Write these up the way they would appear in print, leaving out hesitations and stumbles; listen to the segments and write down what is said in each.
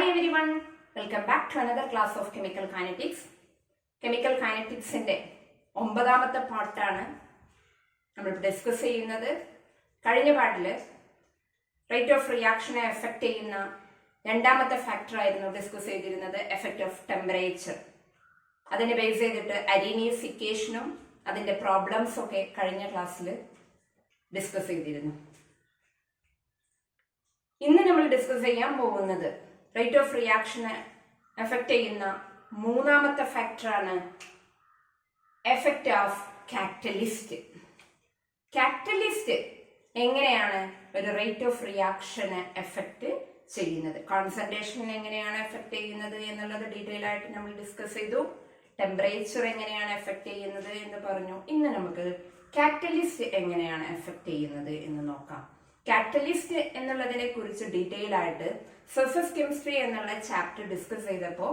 Hi everyone, welcome back to another class of Chemical Kinetics. Chemical Kinetics ന്റെ 9ാമത്തെ പാർട്ടാണ് നമ്മൾ discuss ചെയ്യുന്നത്. കഴിഞ്ഞ പാർട്ടിൽ റേറ്റ് ഓഫ് റിയാക്ഷനെ എഫക്റ്റ് ചെയ്യുന്ന രണ്ടാമത്തെ ഫാക്ടർ ആയിരുന്നു ഡിസ്കസ് ചെയ്തിരുന്നത്, എഫക്റ്റ് ഓഫ് ടെമ്പറേച്ചർ. അതിനെ ബേസ് ചെയ്തിട്ട് അരീനിയസ് ഇക്വേഷനും അതിന്റെ പ്രോബ്ലംസും ഒക്കെ കഴിഞ്ഞ ക്ലാസ്സിൽ ഡിസ്കസ് ചെയ്തിരുന്നു. ഇന്ന് നമ്മൾ ഡിസ്കസ് ചെയ്യാൻ പോകുന്നത് റേറ്റ് ഓഫ് റിയാക്ഷനെ എഫക്റ്റ് ചെയ്യുന്ന മൂന്നാമത്തെ ഫാക്ടറാണ് എഫക്റ്റ് ഓഫ് കാറ്റലിസ്റ്റ്. കാറ്റലിസ്റ്റ് എങ്ങനെയാണ് ഒരു റേറ്റ് ഓഫ് റിയാക്ഷനെ എഫക്റ്റ് ചെയ്യുന്നത്, കോൺസെൻട്രേഷൻ എങ്ങനെയാണ് എഫക്റ്റ് ചെയ്യുന്നത് എന്നുള്ളത് ഡീറ്റെയിൽ ആയിട്ട് നമ്മൾ ഡിസ്കസ് ചെയ്തു. ടെമ്പറേച്ചർ എങ്ങനെയാണ് എഫക്റ്റ് ചെയ്യുന്നത് എന്ന് പറഞ്ഞു. ഇന്ന് നമുക്ക് കാറ്റലിസ്റ്റ് എങ്ങനെയാണ് എഫക്റ്റ് ചെയ്യുന്നത് എന്ന് നോക്കാം. കാറ്റലിസ്റ്റ് എന്നുള്ളതിനെ കുറിച്ച് ഡീറ്റെയിൽ ആയിട്ട് സർഫസ് കെമിസ്ട്രി എന്നുള്ള ചാപ്റ്റർ ഡിസ്കസ് ചെയ്തപ്പോൾ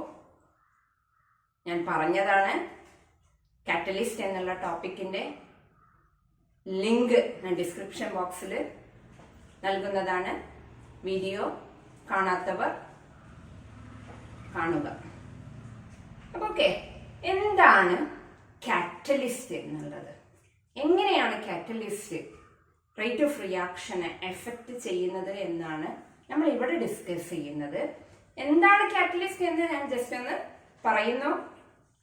ഞാൻ പറഞ്ഞതാണ്. കാറ്റലിസ്റ്റ് എന്നുള്ള ടോപ്പിക്കിന്റെ ലിങ്ക് ഞാൻ ഡിസ്ക്രിപ്ഷൻ ബോക്സിൽ നൽകുന്നതാണ്. വീഡിയോ കാണാത്തവർ കാണുക. അപ്പൊ ഓക്കെ, എന്താണ് കാറ്റലിസ്റ്റ് എന്നുള്ളത്, എങ്ങനെയാണ് കാറ്റലിസ്റ്റ് റേറ്റ് ഓഫ് റിയാക്ഷനെ എഫക്റ്റ് ചെയ്യുന്നത് എന്നാണ് നമ്മൾ ഇവിടെ ഡിസ്കസ് ചെയ്യുന്നത്. എന്താണ് കാറ്റലിസ്റ്റ് എന്ന് ഞാൻ ജസ്റ്റ് ഒന്ന് പറയുന്നു.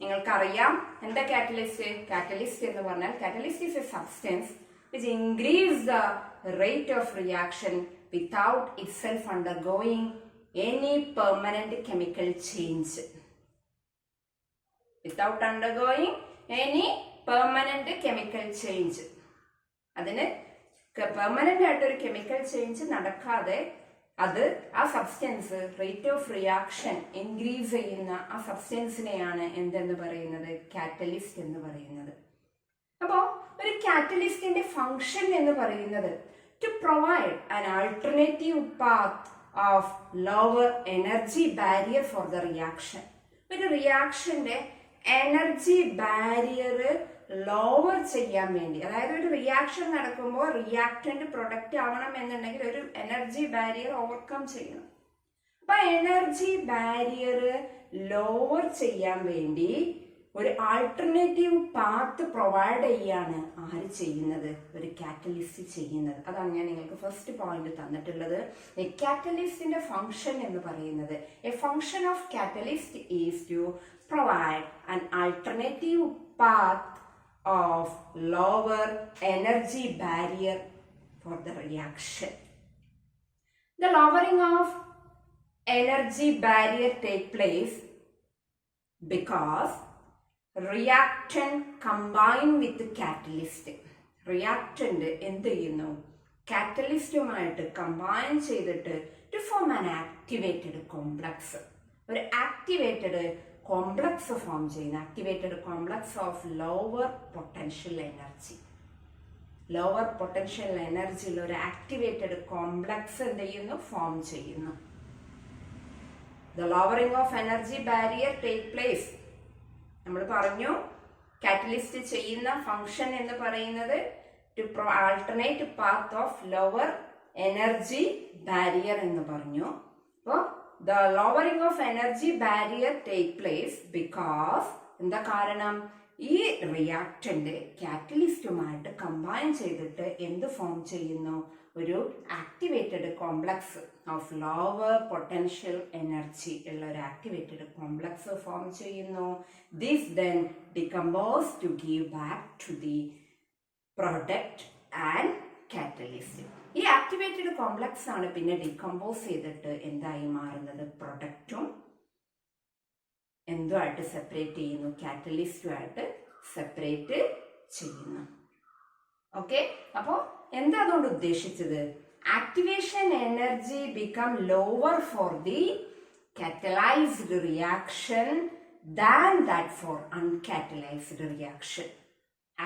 നിങ്ങൾക്കറിയാം എന്താ കാറ്റലിസ്റ്റ്. കാറ്റലിസ്റ്റ് എന്ന് പറഞ്ഞാൽ catalyst is A substance which increase the rate of reaction without itself undergoing any permanent chemical change. Without undergoing any permanent chemical change. അതിന് പെർമനന്റ് ആയിട്ടൊരു കെമിക്കൽ ചേഞ്ച് നടക്കാതെ അത് ആ substance rate of reaction increase ചെയ്യുന്ന ആ സബ്സ്റ്റൻസിനെയാണ് എന്തെന്ന് പറയുന്നത്, catalyst എന്ന് പറയുന്നത്. അപ്പോ ഒരു കാറ്റലിസ്റ്റിന്റെ ഫംഗ്ഷൻ എന്ന് പറയുന്നത് to provide an alternative path of lower energy barrier for the reaction. ഒരു റിയാക്ഷന്റെ എനർജി ബാരിയർ ലോവർ ചെയ്യാൻ വേണ്ടി, അതായത് ഒരു റിയാക്ഷൻ നടക്കുമ്പോൾ റിയാക്ടന്റ് പ്രൊഡക്റ്റ് ആവണം എന്നുണ്ടെങ്കിൽ ഒരു എനർജി ബാരിയർ ഓവർകം ചെയ്യണം. അപ്പൊ എനർജി ബാരിയർ ലോവർ ചെയ്യാൻ വേണ്ടി ഒരു ആൾട്ടർനേറ്റീവ് പാത്ത് പ്രൊവൈഡ് ചെയ്യാണ് ആര് ചെയ്യുന്നത്, ഒരു കാറ്റലിസ്റ്റ് ചെയ്യുന്നത്. അതാണ് ഞാൻ നിങ്ങൾക്ക് ഫസ്റ്റ് പോയിന്റ് തന്നിട്ടുള്ളത്. കാറ്റലിസ്റ്റിന്റെ ഫംഗ്ഷൻ എന്ന് പറയുന്നത്, a function of catalyst is to provide an alternative path of lower energy barrier for the reaction. The lowering of energy barrier take place because reactant combine with the catalyst. Reactant എന്ത് ചെയ്യുന്നു, കാറ്റലിസ്റ്റുമായിട്ട് combine ചെയ്തിട്ട് to form an activated complex. ഒരു activated complex form ചെയ്യുന്ന activated complex of lower potential energy. Lower potential എനർജിയിൽ ഒരു activated complex എന്ത് ചെയ്യുന്നു, ഫോം ചെയ്യുന്നു. The lowering of energy barrier take place. നമ്മൾ പറഞ്ഞു കാറ്റലിസ്റ്റ് ചെയ്യുന്ന ഫംഗ്ഷൻ എന്ന് പറയുന്നത് to alternate path of lower energy barrier എന്ന് പറഞ്ഞു. അപ്പോൾ the lowering of energy barrier take place because എന്താ കാരണം, ഈ റിയാക്ടന്റ് കാറ്റലിസ്റ്റുമായിട്ട് കമ്പൈൻ ചെയ്തിട്ട് എന്ത് ഫോം ചെയ്യുന്നു, ഒരു activated complex of lower potential energy ഉള്ള ഒരു ആക്ടിവേറ്റഡ് കോംപ്ലക്സ് ഫോം ചെയ്യുന്നു. This then decompose to give back to the product and catalyst. ഈ ആക്ടിവേറ്റഡ് കോംപ്ലക്സ് ആണ് പിന്നെ ഡീകമ്പോസ് ചെയ്തിട്ട് എന്തായി മാറുന്നത്, പ്രൊഡക്റ്റും എന്തുമായിട്ട് സെപ്പറേറ്റ് ചെയ്യുന്നു, കാറ്റലിസ്റ്റുമായിട്ട് സെപ്പറേറ്റ് ചെയ്യുന്നു. ഓക്കെ, അപ്പോ എന്താ അതുകൊണ്ട് ഉദ്ദേശിച്ചത്, activation energy become lower for the catalysed reaction than that for uncatalysed reaction.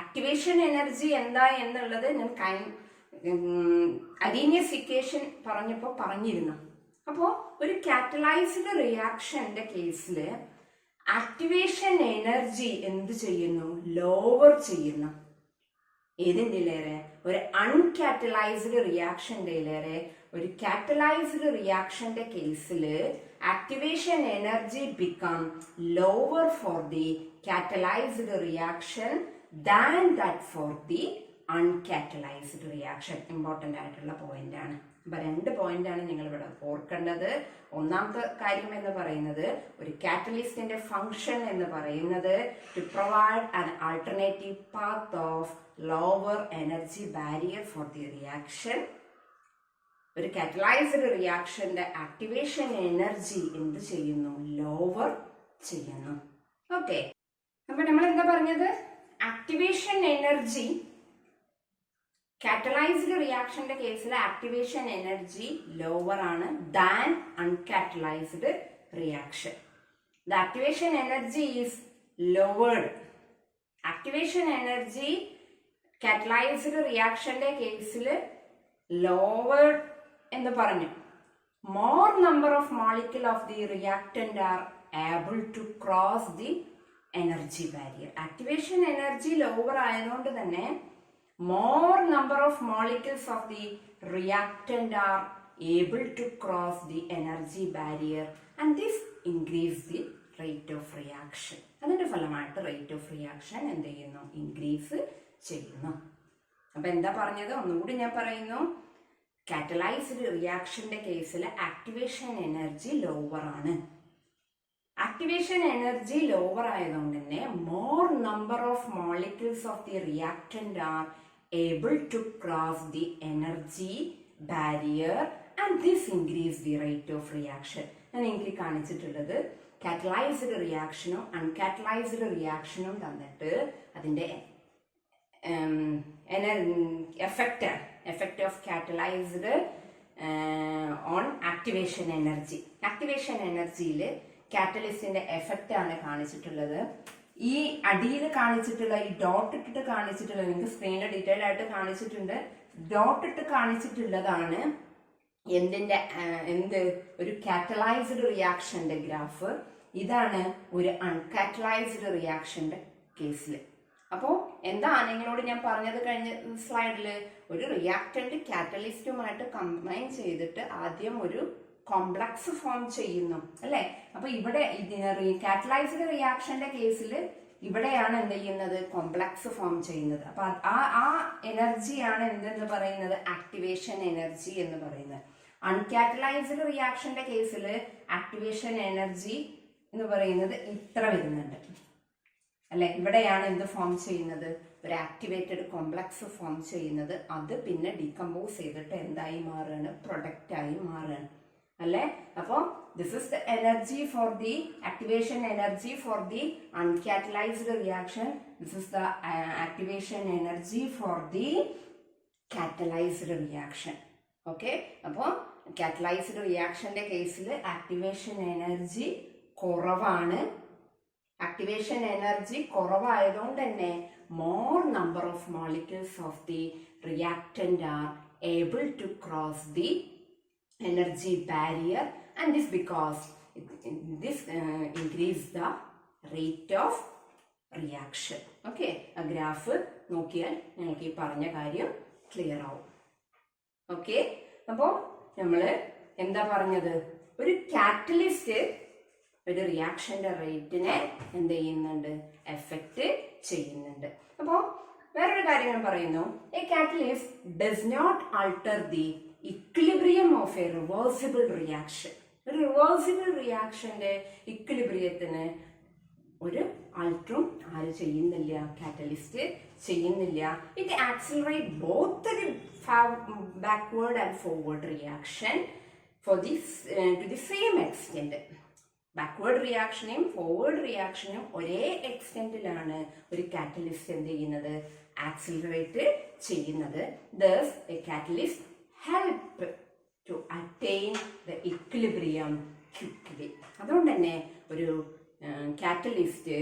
Activation energy എന്താ എന്നുള്ളത് ഞാൻ അരീനിയസ് ഇക്വേഷൻ പറഞ്ഞപ്പോൾ പറഞ്ഞിരുന്നു. അപ്പോൾ ഒരു കാറ്റലൈസ്ഡ് റിയാക്ഷന്റെ കേസിൽ ആക്ടിവേഷൻ എനർജി എന്ത് ചെയ്യുന്നു, ലോവർ ചെയ്യുന്നു. ഏതിൻ്റെലേറെ, ഒരു അൺകാറ്റലൈസ്ഡ് റിയാക്ഷൻ്റെയിലേറെ ഒരു കാറ്റലൈസ്ഡ് റിയാക്ഷന്റെ കേസിൽ activation energy become lower for the catalysed reaction than that for the uncatalysed reaction. Important ആയിട്ടുള്ള പോയിന്റ് ആണ്. അപ്പൊ 2 പോയിന്റാണ് നിങ്ങൾ ഇവിടെ ഓർക്കേണ്ടത്. ഒന്നാമത്തെ കാര്യം എന്ന് പറയുന്നത് ഒരു കാറ്റലിസ്റ്റിന്റെ ഫംഗ്ഷൻ എന്ന് പറയുന്നത് to provide an alternative path of lower energy barrier for the reaction. ഒരു കാറ്റലൈസ്ഡ് റിയാക്ഷന്റെ ആക്ടിവേഷൻ എനർജി എന്ത് ചെയ്യുന്നു? ലോവർ ചെയ്യുന്നു. ഓക്കെ, അപ്പൊ നമ്മൾ എന്താ പറഞ്ഞത്? ആക്ടിവേഷൻ എനർജി, കാറ്റലൈസ്ഡ് റിയാക്ഷന്റെ കേസിൽ ആക്ടിവേഷൻ എനർജി ലോവർ ആണ് than uncatalysed reaction. The activation energy is lowered. Activation energy catalysed റിയാക്ഷന്റെ കേസിൽ ലോവേർഡ് എന്ന് പറഞ്ഞു. More number of molecule of the reactant are able to cross the energy barrier. Activation energy lower ആയതുകൊണ്ട് തന്നെ more number of molecules of the reactant are able to cross the energy barrier and this increase the rate of reaction. അതിന്റെ ഫലമായിട്ട് rate of reaction എന്ത് ചെയ്യുന്നു? Increase ചെയ്യുന്നു. അപ്പൊ എന്താ പറഞ്ഞത്? ഒന്നുകൂടി ഞാൻ പറയുന്നു. കാറ്റലൈസ്ഡ് റിയാക്ഷന്റെ കേസിൽ ആക്ടിവേഷൻ എനർജി ലോവർ ആണ്. ആക്ടിവേഷൻ എനർജി ലോവർ ആയതുകൊണ്ട് തന്നെ more number of molecules of the reactant are able to cross the energy barrier and this increase the rate of reaction. ഞാൻ എനിക്ക് കാണിച്ചിട്ടുള്ളത് കാറ്റലൈസ്ഡ് റിയാക്ഷനും അൺകാറ്റലൈസ്ഡ് റിയാക്ഷനും തന്നിട്ട് അതിന്റെ effect of catalysed on activation energy. Activation എനർജിയിൽ കാറ്റലിസ്റ്റിന്റെ എഫക്റ്റ് ആണ് കാണിച്ചിട്ടുള്ളത്. ഈ അടിയിൽ കാണിച്ചിട്ടുള്ള ഈ ഡോട്ട് ഇട്ടിട്ട് കാണിച്ചിട്ടുള്ള, നിങ്ങൾക്ക് സ്ക്രീനിൽ ഡീറ്റെയിൽ ആയിട്ട് കാണിച്ചിട്ടുണ്ട്. ഡോട്ട് ഇട്ട് കാണിച്ചിട്ടുള്ളതാണ് എന്ത് ഒരു കാറ്റലൈസ്ഡ് റിയാക്ഷന്റെ ഗ്രാഫ്. ഇതാണ് ഒരു അൺകാറ്റലൈസ്ഡ് റിയാക്ഷന്റെ കേസിൽ. അപ്പോൾ എന്താ നിങ്ങളോട് ഞാൻ പറഞ്ഞത് കഴിഞ്ഞ സ്ലൈഡില്? ഒരു റിയാക്ടന്റ് കാറ്റലിസ്റ്റുമായിട്ട് കമ്പൈൻ ചെയ്തിട്ട് ആദ്യം ഒരു കോംപ്ലക്സ് ഫോം ചെയ്യുന്നു അല്ലെ? അപ്പൊ ഇവിടെ കാറ്റലൈസ്ഡ് റിയാക്ഷന്റെ കേസിൽ ഇവിടെയാണ് എന്ത് ചെയ്യുന്നത്? കോംപ്ലക്സ് ഫോം ചെയ്യുന്നത്. അപ്പൊ ആ എനർജിയാണ് എന്തെന്ന് പറയുന്നത്? ആക്ടിവേഷൻ എനർജി എന്ന് പറയുന്നത്. അൺകാറ്റലൈസ്ഡ് റിയാക്ഷന്റെ കേസിൽ ആക്ടിവേഷൻ എനർജി എന്ന് പറയുന്നത് ഇത്ര വരുന്നുണ്ട് അല്ലെ? ഇവിടെയാണ് എന്ത് ഫോം ചെയ്യുന്നത്? ഒരു ആക്ടിവേറ്റഡ് കോംപ്ലക്സ് ഫോം ചെയ്യുന്നത്. അത് പിന്നെ ഡീകമ്പോസ് ചെയ്തിട്ട് എന്തായി മാറുകയാണ്? പ്രൊഡക്റ്റ് ആയി മാറുകയാണ് അല്ലെ? അപ്പൊ this is the energy for the activation energy for the uncatalyzed reaction. This is the activation energy for the catalyzed reaction. Okay, അപ്പൊ catalyzed reactionന്റെ കേസിൽ ആക്ടിവേഷൻ എനർജി കുറവാണ്. ആക്ടിവേഷൻ എനർജി കുറവായതുകൊണ്ട് തന്നെ more number of molecules of the reactant are able to cross the energy barrier and this because this increase the rate of reaction. Okay, ആ graph നോക്കിയാൽ നിങ്ങൾക്ക് ഈ പറഞ്ഞ കാര്യം ക്ലിയർ ആവും. ഓക്കെ, അപ്പോൾ നമ്മൾ എന്താ പറഞ്ഞത്? ഒരു കാറ്റലിസ്റ്റ് ഒരു റിയാക്ഷന്റെ റേറ്റിനെ എന്ത് ചെയ്യുന്നുണ്ട്? എഫക്റ്റ് ചെയ്യുന്നുണ്ട്. അപ്പോൾ വേറൊരു കാര്യം ഞാൻ പറയുന്നു. A catalyst does not alter the equilibrium of a reversible reaction. ഒരു റിവേഴ്സിബിൾ റിയാക്ഷന്റെ ഇക്വിലിബ്രിയത്തിന് ഒരു ആൾട്ടറും ആര് ചെയ്യുന്നില്ല? കാറ്റലിസ്റ്റ് ചെയ്യുന്നില്ല. It accelerate both the backward and forward reaction for this to the same extent. Backward റിയാക്ഷനെയും ഫോർവേഡ് റിയാക്ഷനും ഒരേ എക്സ്റ്റെന്റിലാണ് ഒരു കാറ്റലിസ്റ്റ് എന്ത് ചെയ്യുന്നത്? ആക്സിലറേറ്റ് ചെയ്യുന്നത്. Thus, a catalyst help to attain the equilibrium quickly. അതുകൊണ്ട് തന്നെ ഒരു catalyst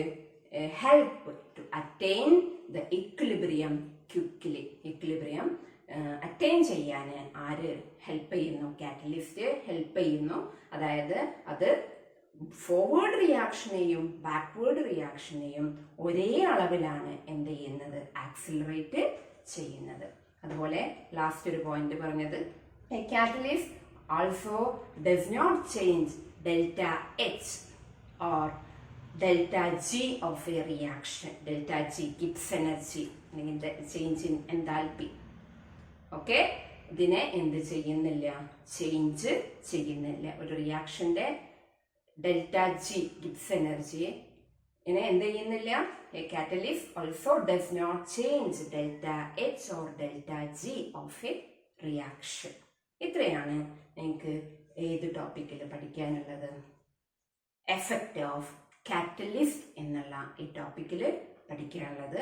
help to attain the equilibrium quickly. Equilibrium attain ചെയ്യാൻ ആര് ഹെൽപ്പ് ചെയ്യുന്നു? കാറ്റലിസ്റ്റ് ഹെൽപ്പ് ചെയ്യുന്നു. അതായത് അത് ഫോർവേഡ് റിയാക്ഷനെയും ബാക്ക്വേർഡ് റിയാക്ഷനെയും ഒരേ അളവിലാണ് എന്ത് ചെയ്യുന്നത്? ആക്സിലറേറ്റ് ചെയ്യുന്നത്. അതുപോലെ ലാസ്റ്റ് ഒരു പോയിന്റ് പറഞ്ഞത് a catalyst also does not change delta H or delta G of a reaction. Delta G Gibbs energy അല്ലെങ്കിൽ ചേഞ്ച് ഇൻ എൻതാൽപ്പി. ഓക്കെ, ഇതിനെ എന്ത് ചെയ്യുന്നില്ല, ചേഞ്ച് ചെയ്യുന്നില്ല. ഒരു റിയാക്ഷന്റെ ഡെൽറ്റ ജി ഗിബ്സ് എനർജിയെ ഇതിനെ എന്ത് ചെയ്യുന്നില്ല. A catalyst also does not change delta H or delta G of a reaction. ഇത്രയാണ് നിങ്ങൾക്ക് ഏത് ടോപ്പിക്കിൽ പഠിക്കാനുള്ളത്. എഫക്റ്റ് ഓഫ് കാറ്റലിസ്റ്റ് എന്നുള്ള ഈ ടോപ്പിക്കിൽ പഠിക്കാനുള്ളത്.